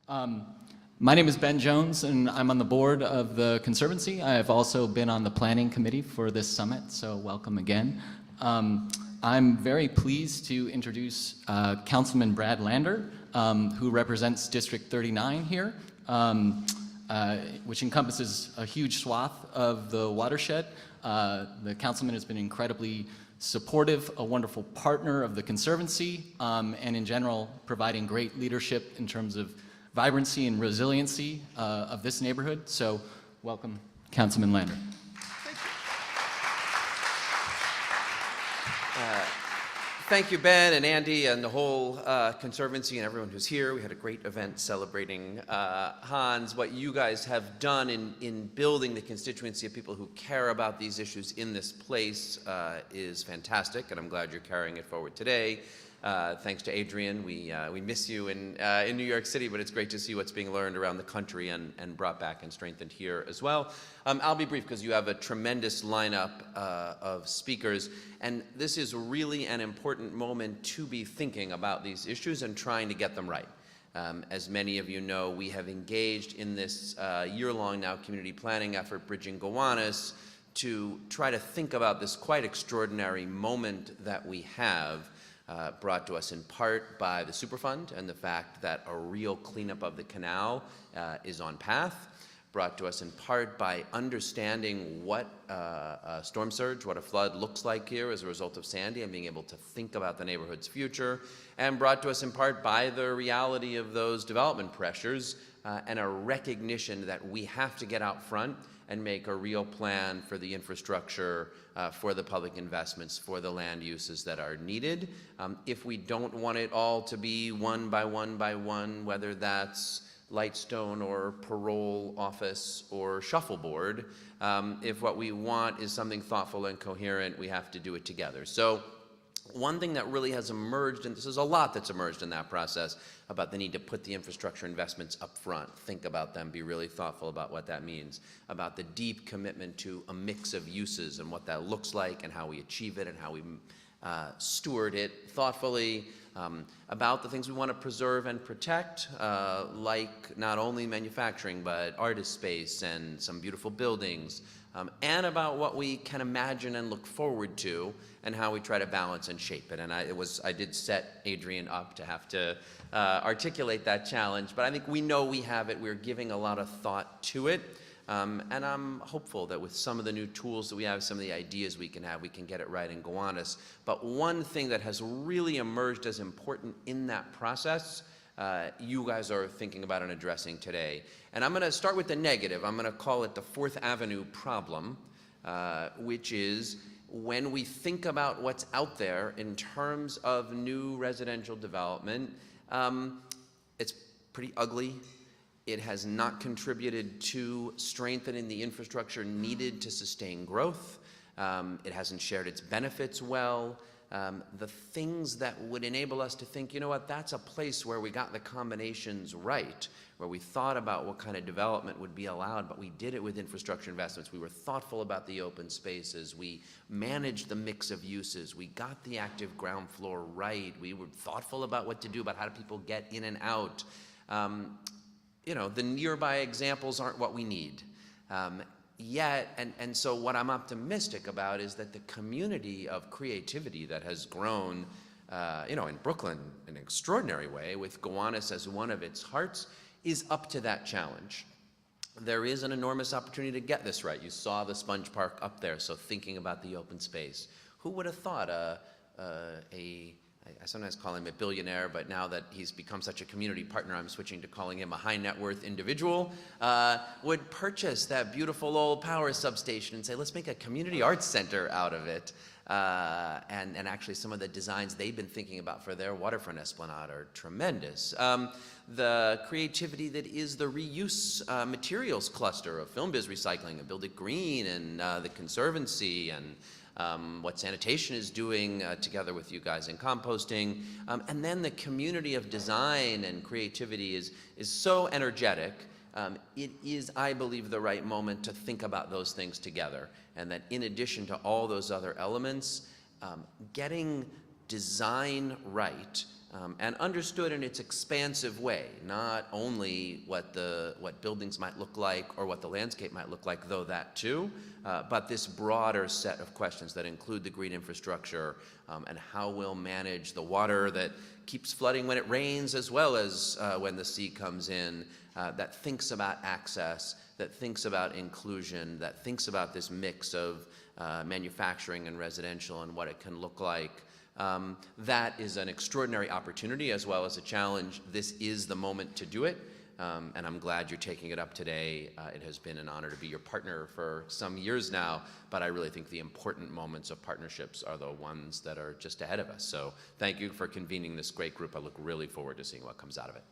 My name is Ben Jones, and I'm on the board of the Conservancy. I have also been on the planning committee for this summit, so welcome again. I'm very pleased to introduce Councilman Brad Lander, who represents District 39 here, which encompasses a huge swath of the watershed. The councilman has been incredibly supportive, a wonderful partner of the Conservancy, and in general, providing great leadership in terms of vibrancy and resiliency of this neighborhood. So welcome, Councilman Lander. Thank you, Ben and Andy and the whole Conservancy and everyone who's here. We had a great event celebrating Hans. What you guys have done in building the constituency of people who care about these issues in this place is fantastic, and I'm glad you're carrying it forward today. Thanks to Adrian. We miss you in New York City, but it's great to see what's being learned around the country and brought back and strengthened here as well. I'll be brief because you have a tremendous lineup of speakers, and this is really an important moment to be thinking about these issues and trying to get them right. As many of you know, we have engaged in this year-long now community planning effort, Bridging Gowanus, to try to think about this quite extraordinary moment that we have. Brought to us in part by the Superfund and the fact that a real cleanup of the canal is on path. Brought to us in part by understanding what a storm surge, what a flood looks like here as a result of Sandy and being able to think about the neighborhood's future. And brought to us in part by the reality of those development pressures and a recognition that we have to get out front and make a real plan for the infrastructure, for the public investments, for the land uses that are needed. If we don't want it all to be one by one by one, whether that's Lightstone or parole office or shuffleboard, if what we want is something thoughtful and coherent, we have to do it together. So one thing that really has emerged, and this is a lot that's emerged in that process, about the need to put the infrastructure investments up front, think about them, be really thoughtful about what that means, about the deep commitment to a mix of uses and what that looks like and how we achieve it and how we steward it thoughtfully, about the things we want to preserve and protect, like not only manufacturing, but artist space and some beautiful buildings, and about what we can imagine and look forward to and how we try to balance and shape it. And I did set Adrian up to have to articulate that challenge, but I think we know we have it. We're giving a lot of thought to it. And I'm hopeful that with some of the new tools that we have, some of the ideas we can have, we can get it right in Gowanus. But one thing that has really emerged as important in that process, you guys are thinking about and addressing today. And I'm going to start with the negative. I'm going to call it the Fourth Avenue problem, which is when we think about what's out there in terms of new residential development, it's pretty ugly. It has not contributed to strengthening the infrastructure needed to sustain growth. It hasn't shared its benefits well. The things that would enable us to think, you know what, that's a place where we got the combinations right, where we thought about what kind of development would be allowed, but we did it with infrastructure investments. We were thoughtful about the open spaces. We managed the mix of uses. We got the active ground floor right. We were thoughtful about what to do, about how do people get in and out. You know, the nearby examples aren't what we need yet, and so what I'm optimistic about is that the community of creativity that has grown, you know, in Brooklyn in an extraordinary way, with Gowanus as one of its hearts, is up to that challenge. There is an enormous opportunity to get this right. You saw the Sponge Park up there, so thinking about the open space. Who would have thought I sometimes call him a billionaire, but now that he's become such a community partner, I'm switching to calling him a high net worth individual, would purchase that beautiful old power substation and say, let's make a community arts center out of it. And actually some of the designs they've been thinking about for their waterfront esplanade are tremendous. The creativity that is the reuse materials cluster of Film Biz Recycling and Build It Green and the Conservancy and what sanitation is doing together with you guys in composting. And then the community of design and creativity is so energetic. It is, I believe, the right moment to think about those things together. And that in addition to all those other elements, getting design right and understood in its expansive way, not only what buildings might look like or what the landscape might look like, though that too, but this broader set of questions that include the green infrastructure and how we'll manage the water that keeps flooding when it rains as well as when the sea comes in, that thinks about access, that thinks about inclusion, that thinks about this mix of manufacturing and residential and what it can look like. That is an extraordinary opportunity as well as a challenge. This is the moment to do it, and I'm glad you're taking it up today. It has been an honor to be your partner for some years now, but I really think the important moments of partnerships are the ones that are just ahead of us. So thank you for convening this great group. I look really forward to seeing what comes out of it.